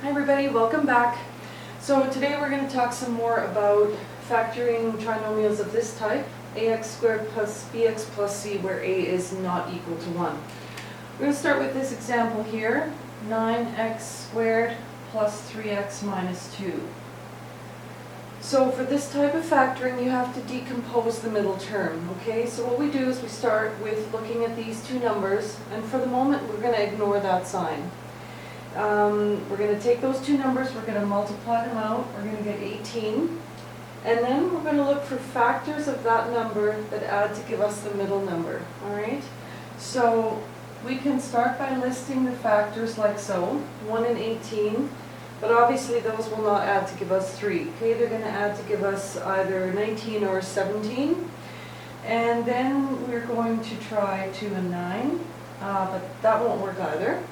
Hi everybody, welcome back. So today we're going to talk some more about factoring trinomials of this type, ax squared plus bx plus c, where a is not equal to 1. We're going to start with this example here, 9x squared plus 3x minus 2. So for this type of factoring, you have to decompose the middle term, okay? So what we do is we start with looking at these two numbers, and for the moment we're going to ignore that sign. We're going to take those two numbers, we're going to multiply them out, we're going to get 18, and then we're going to look for factors of that number that add to give us the middle number, alright? So we can start by listing the factors like so, 1 and 18, but obviously those will not add to give us 3, okay? They're going to add to give us either 19 or 17, and then we're going to try 2 and 9, but that won't work either.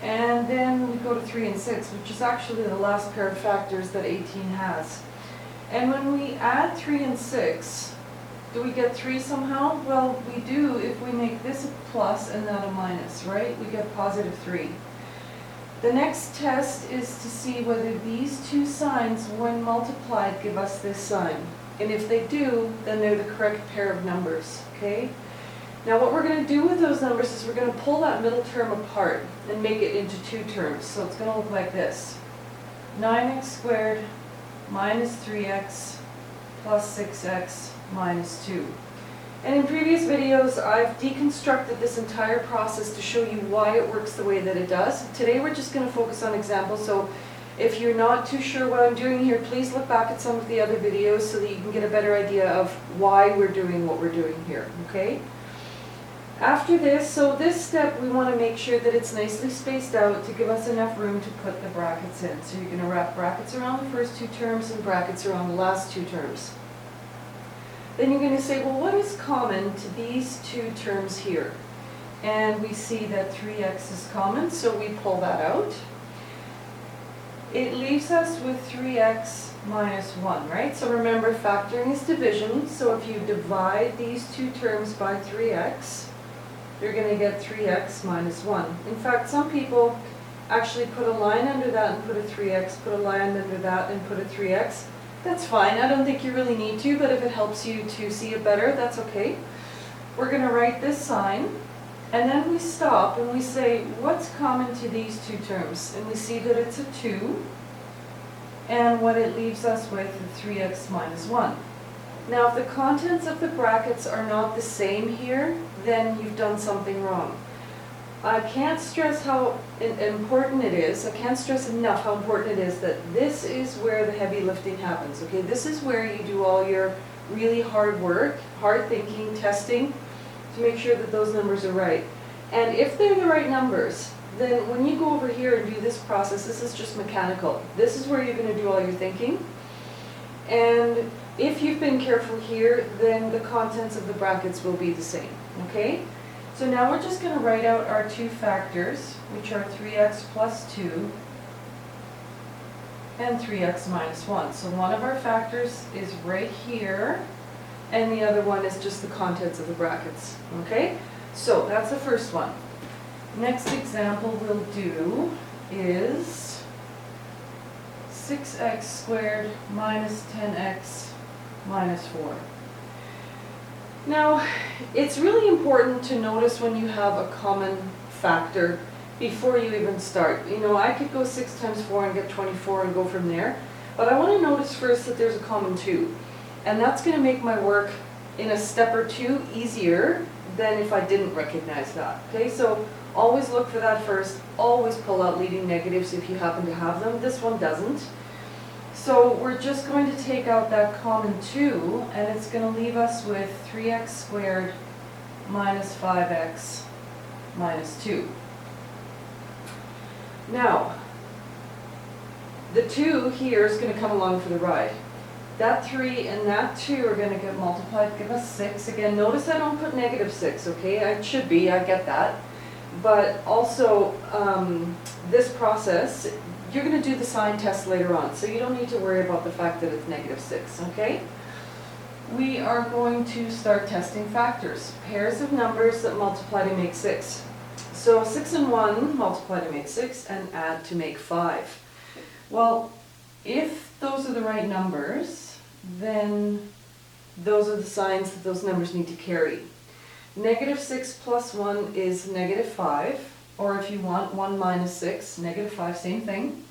And then we go to 3 and 6, which is actually the last pair of factors that 18 has. And when we add 3 and 6, do we get 3 somehow? Well, we do if we make this a plus and that a minus, right? We get positive 3. The next test is to see whether these two signs, when multiplied, give us this sign. And if they do, then they're the correct pair of numbers, okay? Now what we're going to do with those numbers is we're going to pull that middle term apart and make it into two terms. So it's going to look like this. 9x squared minus 3x plus 6x minus 2. And in previous videos I've deconstructed this entire process to show you why it works the way that it does. Today we're just going to focus on examples, so if you're not too sure what I'm doing here, please look back at some of the other videos so that you can get a better idea of why we're doing what we're doing here, okay? After this, so this step we want to make sure that it's nicely spaced out to give us enough room to put the brackets in. So you're going to wrap brackets around the first two terms and brackets around the last two terms. Then you're going to say, well, what is common to these two terms here? And we see that 3x is common, so we pull that out. It leaves us with 3x minus 1, right? So remember, factoring is division, so if you divide these two terms by 3x, you're going to get 3x minus 1. In fact, some people actually put a line under that and put a 3x, put a line under that and put a 3x. That's fine, I don't think you really need to, but if it helps you to see it better, that's okay. We're going to write this sign, and then we stop and we say, what's common to these two terms? And we see that it's a 2, and what it leaves us with is 3x minus 1. Now, if the contents of the brackets are not the same here, then you've done something wrong. I can't stress how important it is, I can't stress enough how important it is that this is where the heavy lifting happens, okay? This is where you do all your really hard work, hard thinking, testing, to make sure that those numbers are right. And if they're the right numbers, then when you go over here and do this process, this is just mechanical. This is where you're going to do all your thinking. And if you've been careful here, then the contents of the brackets will be the same, okay? So now we're just going to write out our two factors, which are 3x plus 2 and 3x minus 1. So one of our factors is right here, and the other one is just the contents of the brackets, okay? So that's the first one. Next example we'll do is 6x squared minus 10x minus 4. Now, it's really important to notice when you have a common factor before you even start. You know, I could go 6 times 4 and get 24 and go from there, but I want to notice first that there's a common 2. And that's going to make my work in a step or two easier than if I didn't recognize that. Okay, so always look for that first. Always pull out leading negatives if you happen to have them. This one doesn't. So we're just going to take out that common 2, and it's going to leave us with 3x squared minus 5x minus 2. Now, the 2 here is going to come along for the ride. That 3 and that 2 are going to get multiplied, give us 6. Again, notice I don't put negative 6, okay? It should be, I get that. But also, this process, you're going to do the sign test later on, so you don't need to worry about the fact that it's negative 6, okay? We are going to start testing factors, pairs of numbers that multiply to make 6. So 6 and 1 multiply to make 6 and add to make 5. Well, if those are the right numbers, then those are the signs that those numbers need to carry. -6 plus 1 is -5, or if you want 1 minus 6, -5, same thing.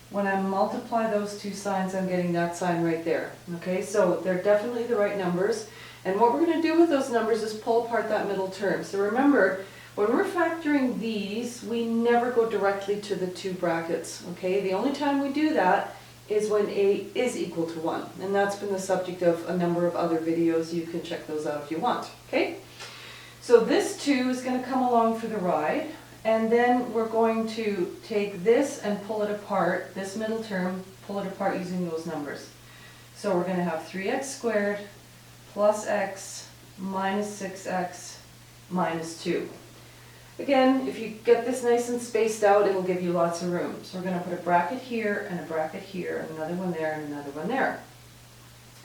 When I multiply those two signs, I'm getting that sign right there. Okay, so they're definitely the right numbers. And what we're going to do with those numbers is pull apart that middle term. So remember, when we're factoring these, we never go directly to the two brackets. Okay, the only time we do that is when a is equal to 1. And that's been the subject of a number of other videos. You can check those out if you want. Okay, so this 2 is going to come along for the ride. And then we're going to take this and pull it apart, this middle term, pull it apart using those numbers. So we're going to have 3x squared plus x minus 6x minus 2. Again, if you get this nice and spaced out, it'll give you lots of room. So we're going to put a bracket here and a bracket here, and another one there and another one there.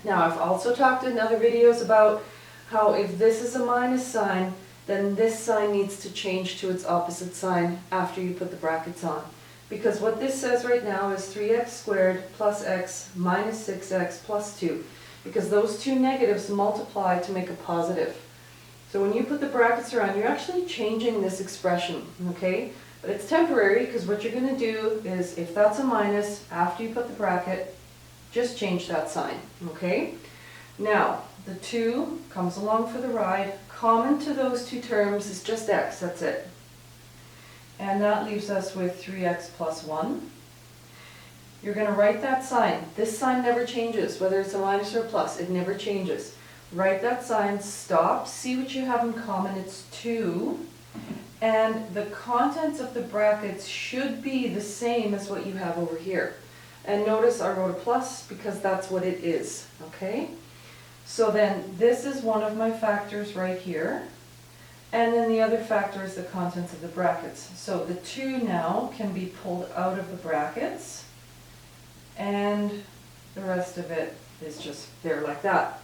Now, I've also talked in other videos about how if this is a minus sign, then this sign needs to change to its opposite sign after you put the brackets on. Because what this says right now is 3x squared plus x minus 6x plus 2. Because those two negatives multiply to make a positive. So when you put the brackets around, you're actually changing this expression, okay? But it's temporary, because what you're going to do is, if that's a minus, after you put the bracket, just change that sign, okay? Now, the 2 comes along for the ride. Common to those two terms is just x, that's it. And that leaves us with 3x plus 1. You're going to write that sign. This sign never changes, whether it's a minus or a plus, it never changes. Write that sign, stop, see what you have in common, it's 2. And the contents of the brackets should be the same as what you have over here. And notice I wrote a plus because that's what it is, okay? So then this is one of my factors right here. And then the other factor is the contents of the brackets. So the 2 now can be pulled out of the brackets. And the rest of it is just there like that.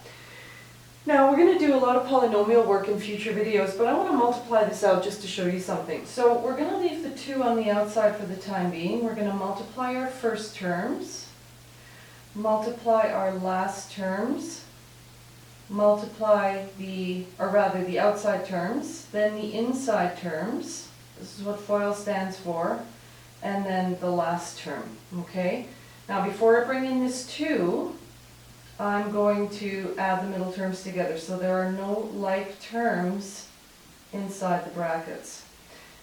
Now we're going to do a lot of polynomial work in future videos, but I want to multiply this out just to show you something. So we're going to leave the 2 on the outside for the time being. We're going to multiply our first terms, multiply our last terms, multiply the outside terms, then the inside terms. This is what FOIL stands for, and then the last term, okay? Now before I bring in this 2, I'm going to add the middle terms together, so there are no like terms inside the brackets.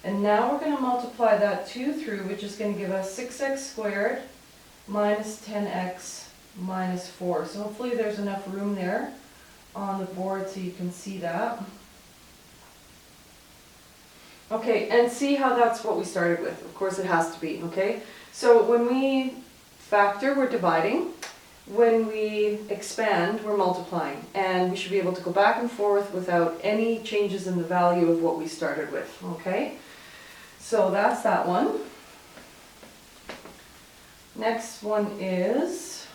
And now we're going to multiply that 2 through, which is going to give us 6x squared minus 10x minus 4. So hopefully there's enough room there on the board so you can see that. Okay, and see how that's what we started with. Of course it has to be, okay? So when we factor, we're dividing. When we expand, we're multiplying. And we should be able to go back and forth without any changes in the value of what we started with, okay? So that's that one. Next one is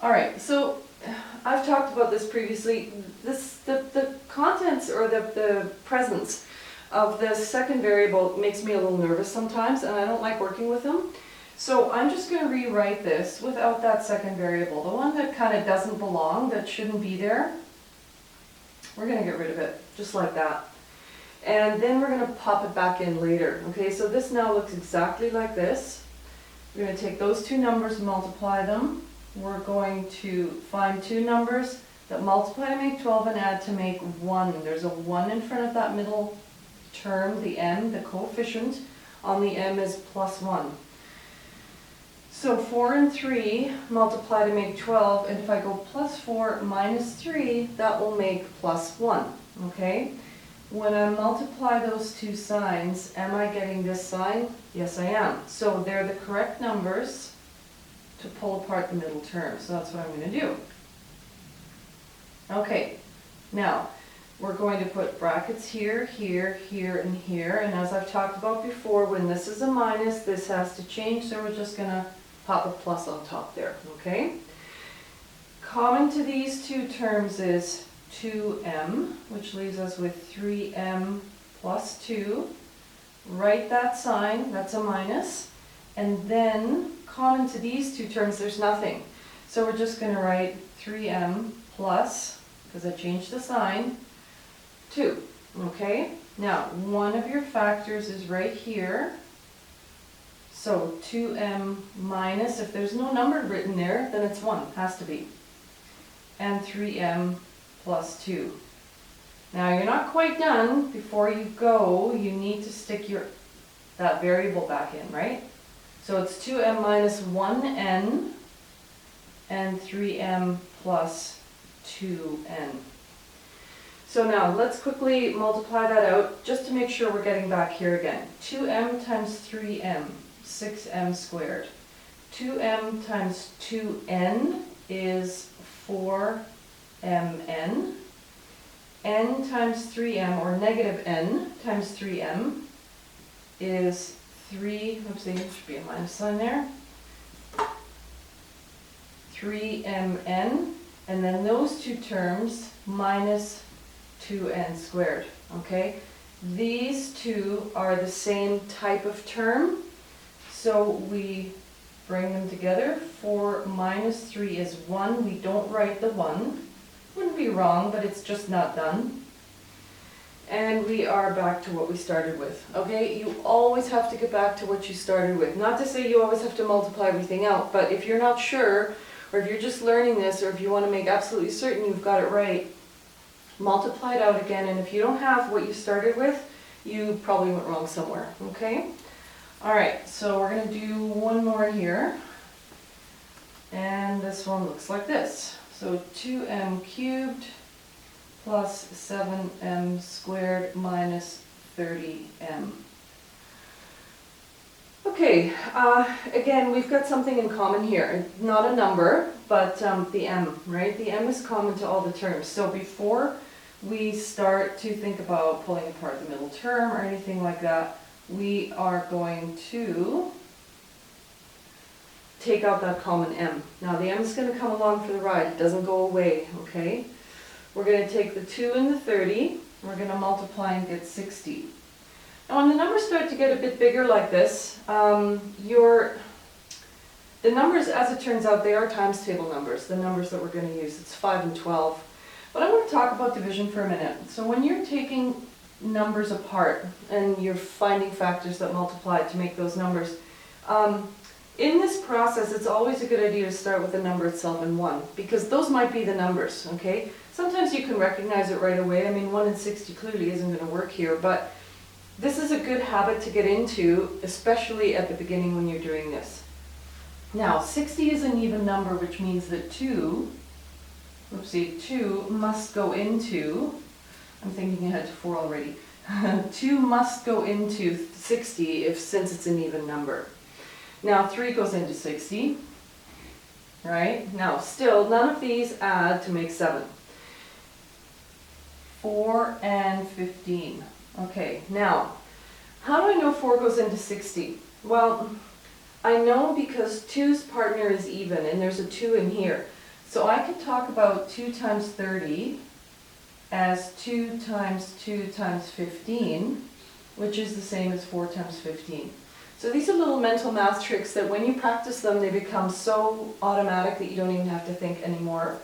all right, so I've talked about this previously. The contents or the presence of the second variable makes me a little nervous sometimes, and I don't like working with them. So I'm just going to rewrite this without that second variable. The one that kind of doesn't belong, that shouldn't be there, we're going to get rid of it, just like that. And then we're going to pop it back in later. Okay, so this now looks exactly like this. We're going to take those two numbers, multiply them. We're going to find two numbers that multiply to make 12 and add to make 1. There's a 1 in front of that middle term, the m, the coefficient on the m is plus 1. So 4 and 3 multiply to make 12, and if I go plus 4 minus 3, that will make plus 1, okay? When I multiply those two signs, am I getting this sign? Yes, I am. So they're the correct numbers to pull apart the middle term. So that's what I'm going to do. Okay, now we're going to put brackets here, here, here, and here. And as I've talked about before, when this is a minus, this has to change. So we're just going to pop a plus on top there, okay? Common to these two terms is 2m, which leaves us with 3m plus 2. write that sign, that's a minus, and then common to these two terms, there's nothing. So we're just going to write 3m plus, because I changed the sign, 2. Okay? Now, one of your factors is right here. So 2m minus, if there's no number written there, then it's 1, has to be. And 3m plus 2. Now you're not quite done. Before you go, you need to stick that variable back in, right? So it's 2m minus 1n and 3m plus 2n. So now let's quickly multiply that out just to make sure we're getting back here again. 2m times 3m, 6m squared. 2m times 2n is 4mn. N times 3m, or negative n times 3m, is 3, oopsie, there should be a minus sign there, 3mn, and then those two terms minus 2n squared, okay? These two are the same type of term, so we bring them together. 4 minus 3 is 1, we don't write the 1. Wouldn't be wrong, but it's just not done. And we are back to what we started with. Okay, you always have to get back to what you started with. Not to say you always have to multiply everything out, but if you're not sure, or if you're just learning this, or if you want to make absolutely certain you've got it right, multiply it out again, and if you don't have what you started with, you probably went wrong somewhere. Okay? Alright, so we're going to do one more here. And this one looks like this. So 2m cubed plus 7m squared minus 30m. Okay, again, we've got something in common here. Not a number, but the m, right? The m is common to all the terms. So before we start to think about pulling apart the middle term or anything like that, we are going to take out that common m. Now the m is going to come along for the ride. It doesn't go away, okay? We're going to take the 2 and the 30. We're going to multiply and get 60. Now when the numbers start to get a bit bigger like this, the numbers, as it turns out, they are times table numbers, the numbers that we're going to use. It's 5 and 12. But I want to talk about division for a minute. So when you're taking numbers apart and you're finding factors that multiply to make those numbers, in this process, it's always a good idea to start with the number itself and 1, because those might be the numbers, okay? Sometimes you can recognize it right away. I mean, 1 and 60 clearly isn't going to work here, but this is a good habit to get into, especially at the beginning when you're doing this. Now, 60 is an even number, which means that 2 must go into, I'm thinking ahead to 4 already, 2 must go into 60 since it's an even number. Now 3 goes into 60, right? Now still, none of these add to make 7. 4 and 15. Okay, now, how do I know 4 goes into 60? Well, I know because 2's partner is even, and there's a 2 in here. So I can talk about 2 times 30 as 2 times 2 times 15, which is the same as 4 times 15. So these are little mental math tricks that when you practice them, they become so automatic that you don't even have to think anymore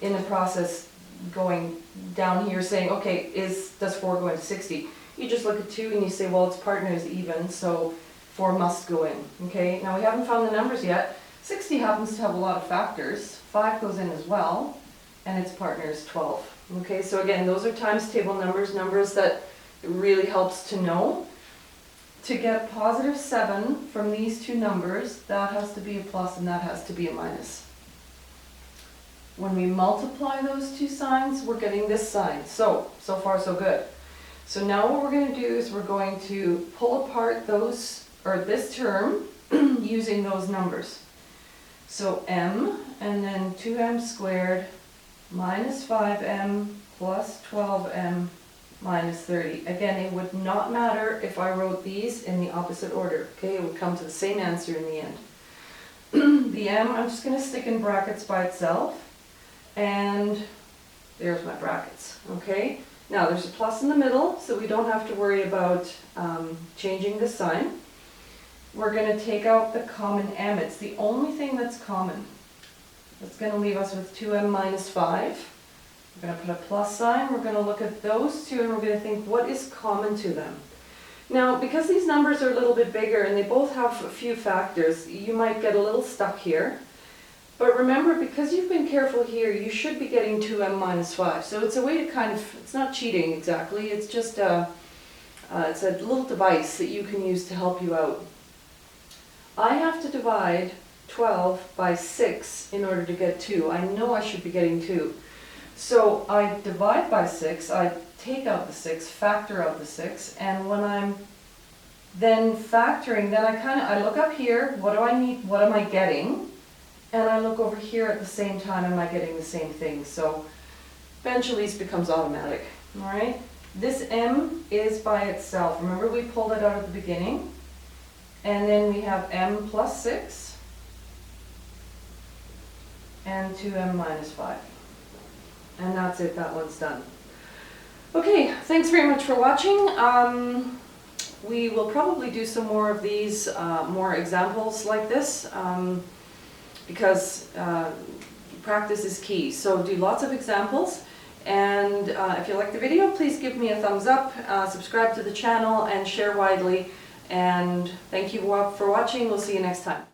in the process going down here saying, okay, does 4 go into 60? You just look at 2 and you say, well, its partner is even, so 4 must go in. Okay, now we haven't found the numbers yet. 60 happens to have a lot of factors. 5 goes in as well, and its partner is 12. Okay, so again, those are times table numbers, numbers that it really helps to know. To get positive 7 from these two numbers, that has to be a plus and that has to be a minus. When we multiply those two signs, we're getting this sign. So far so good. So now what we're going to do is we're going to pull apart those, or this term, using those numbers. So m, and then 2m squared minus 5m plus 12m minus 30. Again, it would not matter if I wrote these in the opposite order. Okay, it would come to the same answer in the end. The m, I'm just going to stick in brackets by itself. And there's my brackets. Okay, Now there's a plus in the middle, so we don't have to worry about changing the sign. We're going to take out the common m. It's the only thing that's common. That's going to leave us with 2m minus 5. We're going to put a plus sign. We're going to look at those two and we're going to think what is common to them. Now, because these numbers are a little bit bigger and they both have a few factors, you might get a little stuck here. But remember, because you've been careful here, you should be getting 2m minus 5. So it's a way to kind of, it's not cheating exactly, it's just it's a little device that you can use to help you out. I have to divide 12 by 6 in order to get 2. I know I should be getting 2. So I divide by 6, I take out the 6, factor out the 6, and when I'm then factoring, then I look up here, what do I need, what am I getting? And I look over here at the same time, am I getting the same thing? So eventually it becomes automatic, all right? This m is by itself. Remember we pulled it out at the beginning. And then we have m plus 6 and 2m minus 5. And that's it, that one's done. Okay, thanks very much for watching. We will probably do some more of these, more examples like this, because practice is key. So do lots of examples, and if you like the video, please give me a thumbs up, subscribe to the channel, and share widely. And thank you for watching. We'll see you next time.